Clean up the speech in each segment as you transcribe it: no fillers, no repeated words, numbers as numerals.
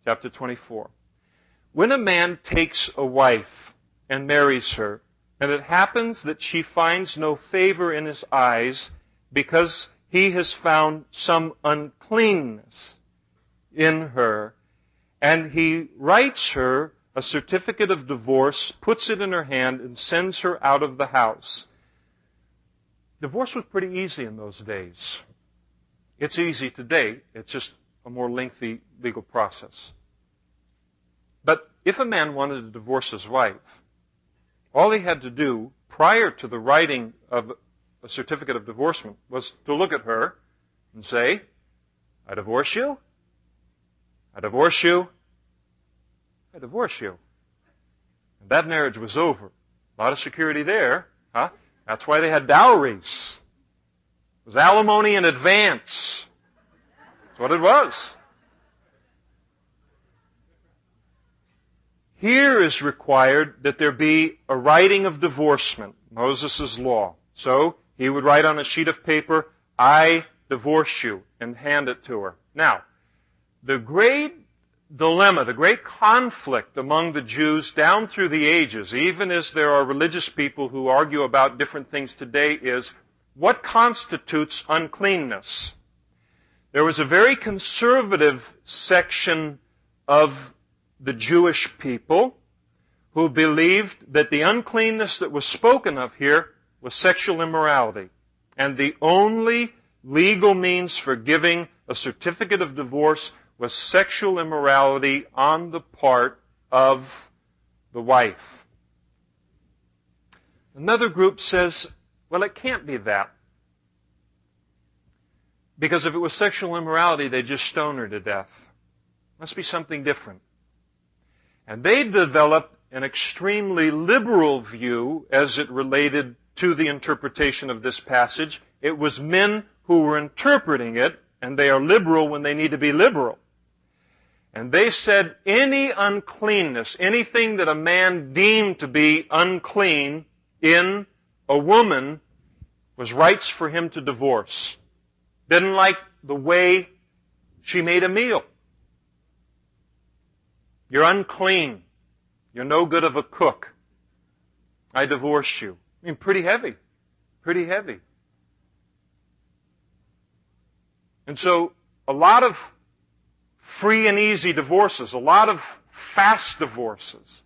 chapter 24. When a man takes a wife and marries her, and it happens that she finds no favor in his eyes because he has found some uncleanness in her, and he writes her a certificate of divorce, puts it in her hand, and sends her out of the house. Divorce was pretty easy in those days. It's easy today. It's just a more lengthy legal process. But if a man wanted to divorce his wife, all he had to do prior to the writing of a certificate of divorcement was to look at her and say, I divorce you, I divorce you, I divorce you. And that marriage was over. A lot of security there, huh? That's why they had dowries. It was alimony in advance. That's what it was. Here is required that there be a writing of divorcement, Moses' law. So he would write on a sheet of paper, I divorce you, and hand it to her. Now, the great dilemma, the great conflict among the Jews down through the ages, even as there are religious people who argue about different things today, is what constitutes uncleanness? There was a very conservative section of the Jewish people who believed that the uncleanness that was spoken of here was sexual immorality. And the only legal means for giving a certificate of divorce was sexual immorality on the part of the wife. Another group says, well, it can't be that. Because if it was sexual immorality, they'd just stone her to death. Must be something different. And they developed an extremely liberal view as it related to the interpretation of this passage. It was men who were interpreting it, and they are liberal when they need to be liberal. And they said any uncleanness, anything that a man deemed to be unclean in a woman was rights for him to divorce. Didn't like the way she made a meal. You're unclean. You're no good of a cook. I divorce you. I mean, pretty heavy. Pretty heavy. And so, a lot of free and easy divorces, a lot of fast divorces.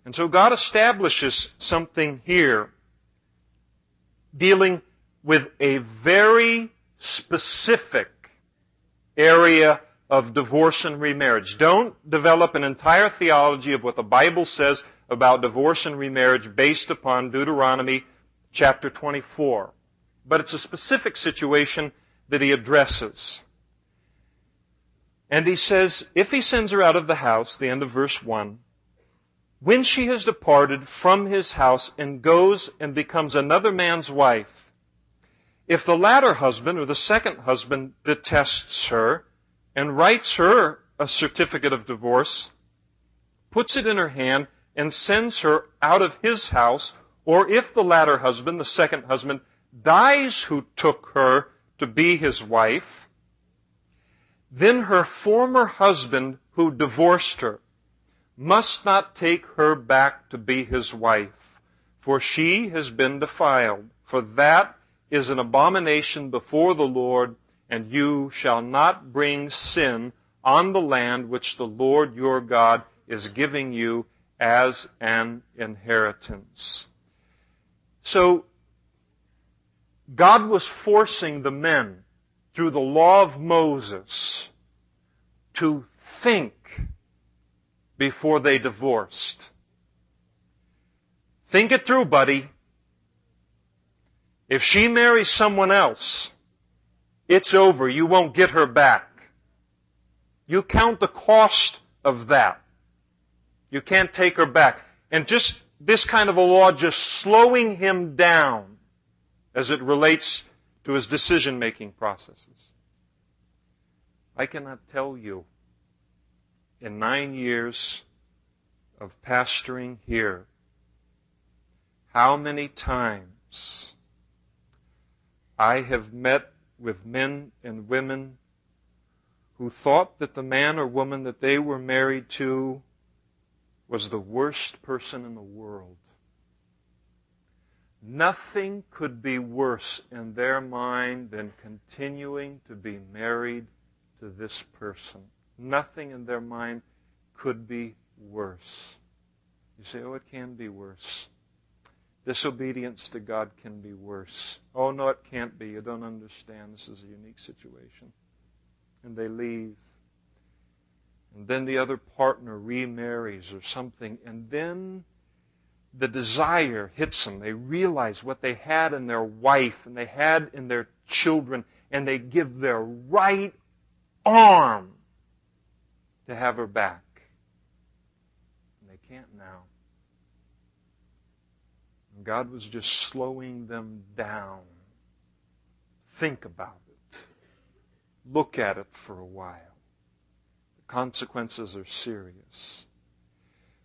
And so God establishes something here dealing with a very specific area of divorce and remarriage. Don't develop an entire theology of what the Bible says about divorce and remarriage based upon Deuteronomy chapter 24. But it's a specific situation that he addresses. And he says, if he sends her out of the house, the end of verse 1, when she has departed from his house and goes and becomes another man's wife, if the latter husband or the second husband detests her and writes her a certificate of divorce, puts it in her hand, and sends her out of his house, or if the latter husband, the second husband, dies who took her to be his wife, then her former husband who divorced her must not take her back to be his wife, for she has been defiled. For that is an abomination before the Lord, and you shall not bring sin on the land which the Lord your God is giving you as an inheritance. So, God was forcing the men through the law of Moses to think before they divorced. Think it through, buddy. If she marries someone else, it's over. You won't get her back. You count the cost of that. You can't take her back. And just this kind of a law just slowing him down as it relates to his decision-making processes. I cannot tell you in 9 years of pastoring here how many times I have met with men and women who thought that the man or woman that they were married to was the worst person in the world. Nothing could be worse in their mind than continuing to be married to this person. Nothing in their mind could be worse. You say, oh, it can be worse. Disobedience to God can be worse. Oh, no, it can't be. You don't understand. This is a unique situation. And they leave. And then the other partner remarries or something. And then the desire hits them. They realize what they had in their wife and they had in their children. And they give their right arm to have her back. And they can't now. And God was just slowing them down. Think about it. Look at it for a while. The consequences are serious.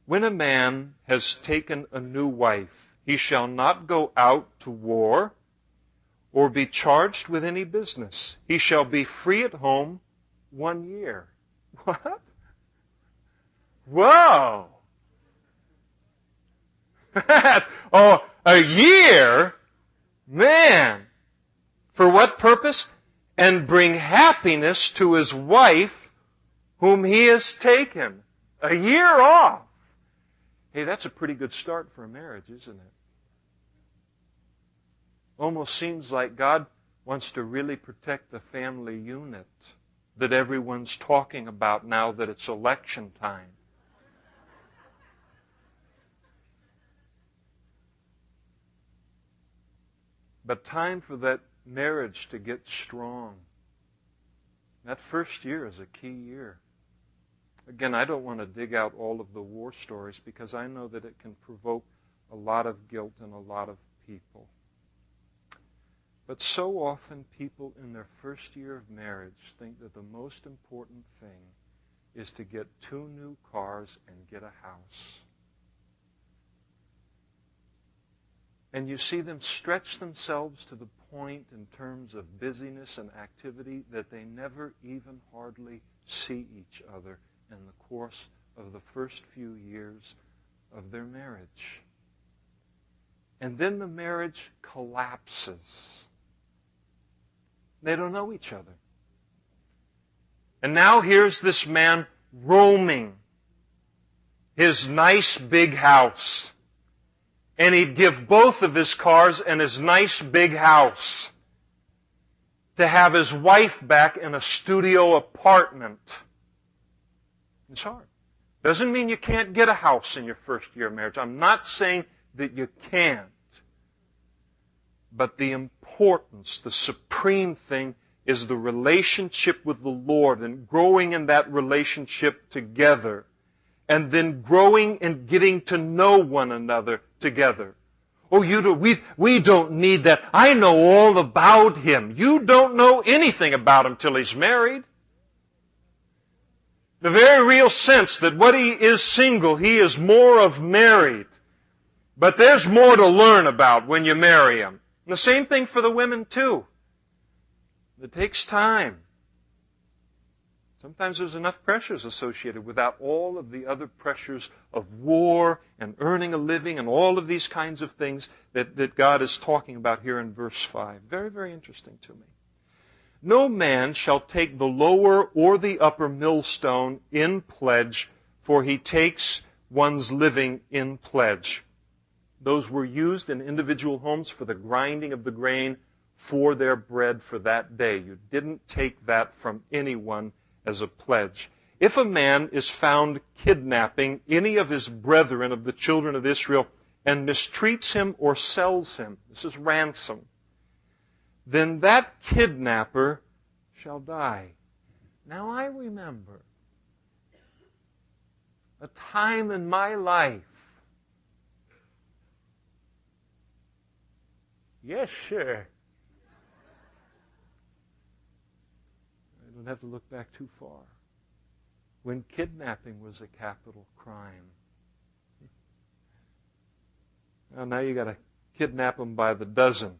When a man has taken a new wife, he shall not go out to war or be charged with any business. He shall be free at home 1 year. What? Whoa! Oh, a year? Man! For what purpose? And bring happiness to his wife whom he has taken. A year off. Hey, that's a pretty good start for a marriage, isn't it? Almost seems like God wants to really protect the family unit that everyone's talking about now that it's election time. But time for that marriage to get strong. That first year is a key year. Again, I don't want to dig out all of the war stories because I know that it can provoke a lot of guilt in a lot of people. But so often people in their first year of marriage think that the most important thing is to get 2 new cars and get a house. And you see them stretch themselves to the point in terms of busyness and activity that they never even hardly see each other in the course of the first few years of their marriage. And then the marriage collapses. They don't know each other. And now here's this man roaming his nice big house. And he'd give both of his cars and his nice big house to have his wife back in a studio apartment. It's hard. Doesn't mean you can't get a house in your first year of marriage. I'm not saying that you can't. But the importance, the supreme thing, is the relationship with the Lord and growing in that relationship together. And then growing and getting to know one another together. Oh, we don't need that. I know all about him. You don't know anything about him till he's married. The very real sense that what he is single, he is more of married. But there's more to learn about when you marry him. And the same thing for the women too. It takes time. Sometimes there's enough pressures associated without all of the other pressures of war and earning a living and all of these kinds of things that God is talking about here in verse 5. Very, very interesting to me. No man shall take the lower or the upper millstone in pledge, for he takes one's living in pledge. Those were used in individual homes for the grinding of the grain for their bread for that day. You didn't take that from anyone as a pledge. If a man is found kidnapping any of his brethren of the children of Israel and mistreats him or sells him, this is ransom, then that kidnapper shall die. Now I remember a time in my life. Yes, sir. I don't have to look back too far. When kidnapping was a capital crime. Well, now you got to kidnap them by the dozen.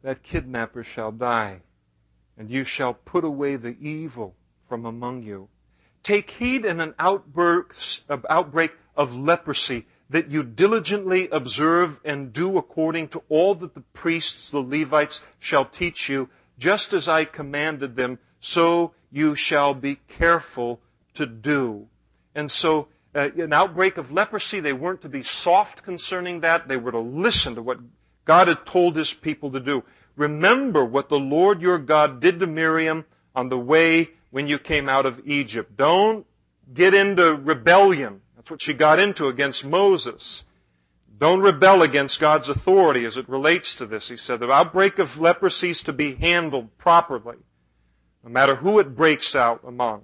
That kidnapper shall die. and you shall put away the evil from among you. Take heed in an outbreak of leprosy, that you diligently observe and do according to all that the priests, the Levites, shall teach you, just as I commanded them, so you shall be careful to do. And so, an outbreak of leprosy, they weren't to be soft concerning that. They were to listen to what God had told His people to do. Remember what the Lord your God did to Miriam on the way when you came out of Egypt. Don't get into rebellion. That's what she got into against Moses. Don't rebel against God's authority as it relates to this. He said the outbreak of leprosy is to be handled properly, no matter who it breaks out among.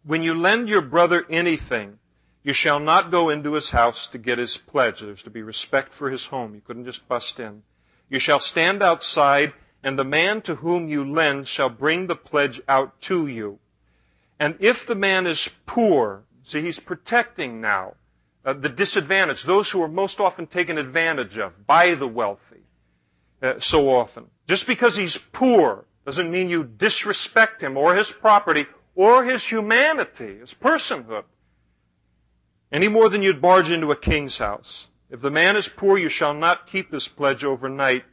When you lend your brother anything, you shall not go into his house to get his pledge. There's to be respect for his home. You couldn't just bust in. You shall stand outside, and the man to whom you lend shall bring the pledge out to you. And if the man is poor, see, he's protecting now the disadvantaged, those who are most often taken advantage of by the wealthy so often. Just because he's poor doesn't mean you disrespect him or his property or his humanity, his personhood, any more than you'd barge into a king's house. If the man is poor, you shall not keep his pledge overnight.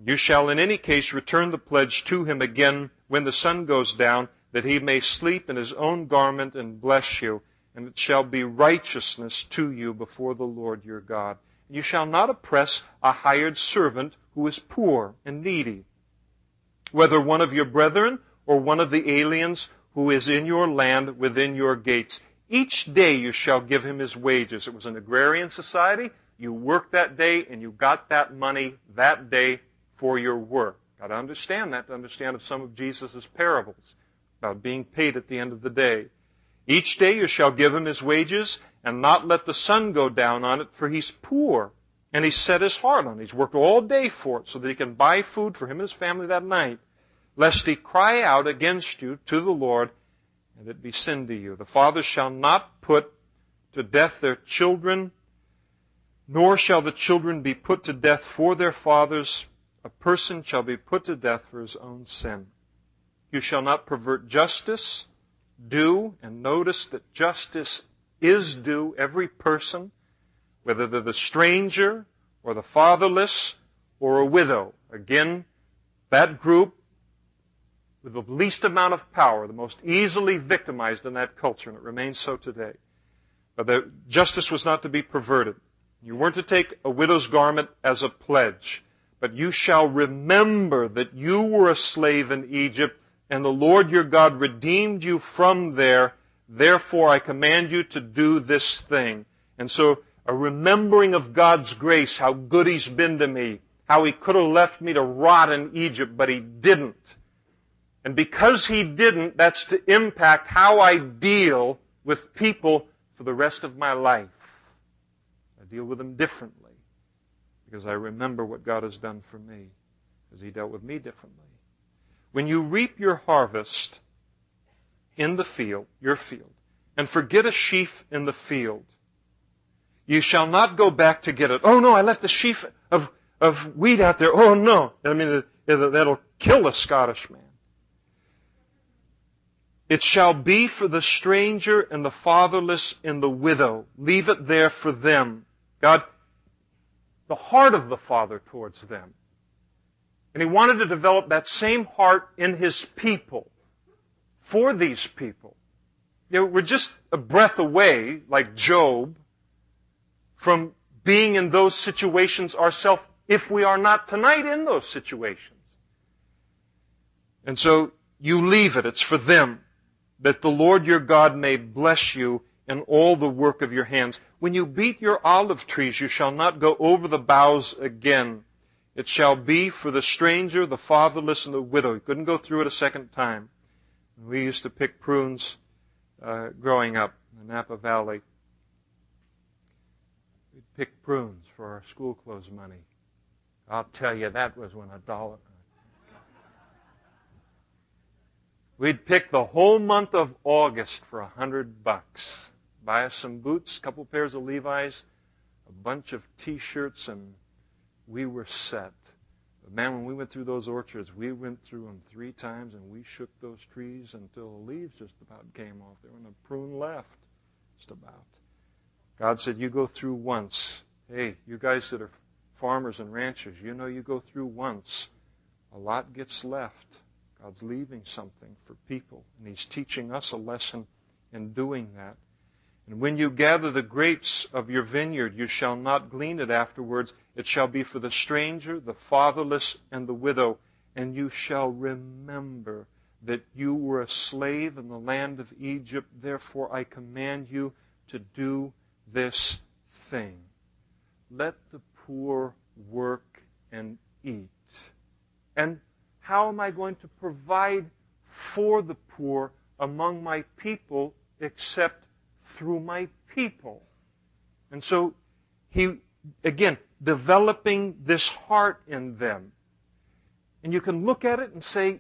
You shall in any case return the pledge to him again when the sun goes down, that he may sleep in his own garment and bless you, and it shall be righteousness to you before the Lord your God. You shall not oppress a hired servant who is poor and needy, whether one of your brethren or one of the aliens who is in your land within your gates. Each day you shall give him his wages. It was an agrarian society. You worked that day and you got that money that day for your work. Got to understand that to understand of some of Jesus' parables about being paid at the end of the day. Each day you shall give him his wages and not let the sun go down on it, for he's poor and he's set his heart on it. He's worked all day for it so that he can buy food for him and his family that night, lest he cry out against you to the Lord and it be sin to you. The fathers shall not put to death their children, nor shall the children be put to death for their fathers. A person shall be put to death for his own sin. You shall not pervert justice, due, and notice that justice is due every person, whether they're the stranger or the fatherless or a widow. Again, that group with the least amount of power, the most easily victimized in that culture, and it remains so today. But the justice was not to be perverted. You weren't to take a widow's garment as a pledge, but you shall remember that you were a slave in Egypt, and the Lord your God redeemed you from there. Therefore, I command you to do this thing. And so, a remembering of God's grace, how good He's been to me, how He could have left me to rot in Egypt, but He didn't. And because He didn't, that's to impact how I deal with people for the rest of my life. I deal with them differently because I remember what God has done for me, because He dealt with me differently. When you reap your harvest in the field, your field, and forget a sheaf in the field, you shall not go back to get it. Oh no, I left the sheaf of wheat out there. Oh no. I mean, that'll kill a Scottish man. It shall be for the stranger and the fatherless and the widow. Leave it there for them. God, the heart of the Father towards them. And He wanted to develop that same heart in His people, for these people. You know, we're just a breath away, like Job, from being in those situations ourselves, if we are not tonight in those situations. And so you leave it. It's for them, that the Lord your God may bless you in all the work of your hands. When you beat your olive trees, you shall not go over the boughs again. It shall be for the stranger, the fatherless, and the widow. You couldn't go through it a second time. We used to pick prunes growing up in the Napa Valley. We'd pick prunes for our school clothes money. I'll tell you, that was when $1. We'd pick the whole month of August for $100. Buy us some boots, a couple pairs of Levi's, a bunch of T-shirts, and we were set. But man, when we went through those orchards, we went through them 3 times, and we shook those trees until the leaves just about came off. There wasn't a prune left, just about. God said, you go through once. Hey, you guys that are farmers and ranchers, you know you go through once. A lot gets left. God's leaving something for people, and He's teaching us a lesson in doing that. And when you gather the grapes of your vineyard, you shall not glean it afterwards. It shall be for the stranger, the fatherless, and the widow. And you shall remember that you were a slave in the land of Egypt. Therefore I command you to do this thing. Let the poor work and eat. And how am I going to provide for the poor among my people except through my people? And so he, again, developing this heart in them. And you can look at it and say,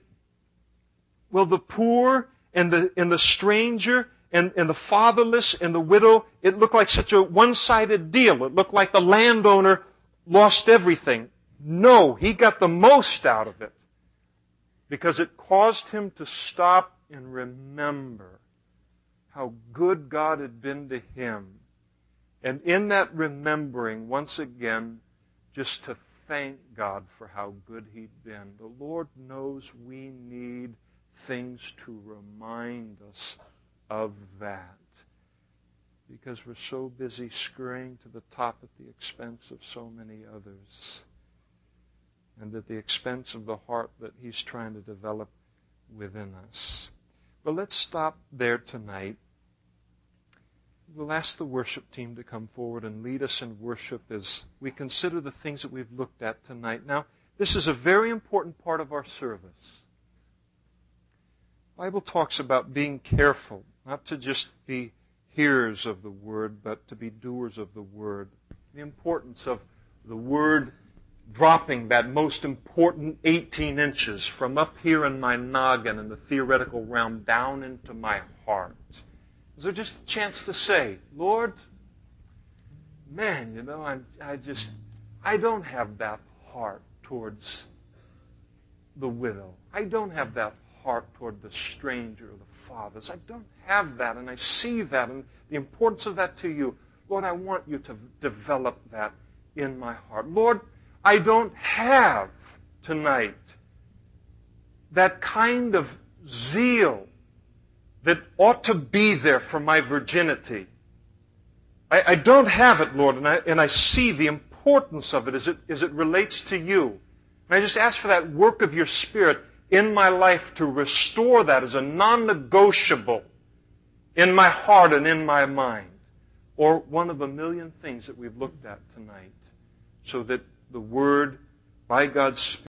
well, the poor and the stranger and the fatherless and the widow, it looked like such a one-sided deal. It looked like the landowner lost everything. No, he got the most out of it, because it caused him to stop and remember how good God had been to him. And in that remembering, once again, just to thank God for how good He'd been. The Lord knows we need things to remind us of that, because we're so busy scurrying to the top at the expense of so many others, and at the expense of the heart that He's trying to develop within us. But let's stop there tonight. We'll ask the worship team to come forward and lead us in worship as we consider the things that we've looked at tonight. Now, this is a very important part of our service. The Bible talks about being careful, not to just be hearers of the Word, but to be doers of the Word. The importance of the Word dropping that most important 18 inches from up here in my noggin in the theoretical realm down into my heart. Is there just a chance to say, Lord, man, you know, I don't have that heart towards the widow. I don't have that heart toward the stranger or the fathers. I don't have that, and I see that, and the importance of that to you. Lord, I want you to develop that in my heart. Lord, I don't have tonight that kind of zeal that ought to be there for my virginity. I don't have it, Lord, and I see the importance of it as it relates to you. And I just ask for that work of your Spirit in my life to restore that as a non-negotiable in my heart and in my mind, or one of a million things that we've looked at tonight, so that the Word, by God's Spirit,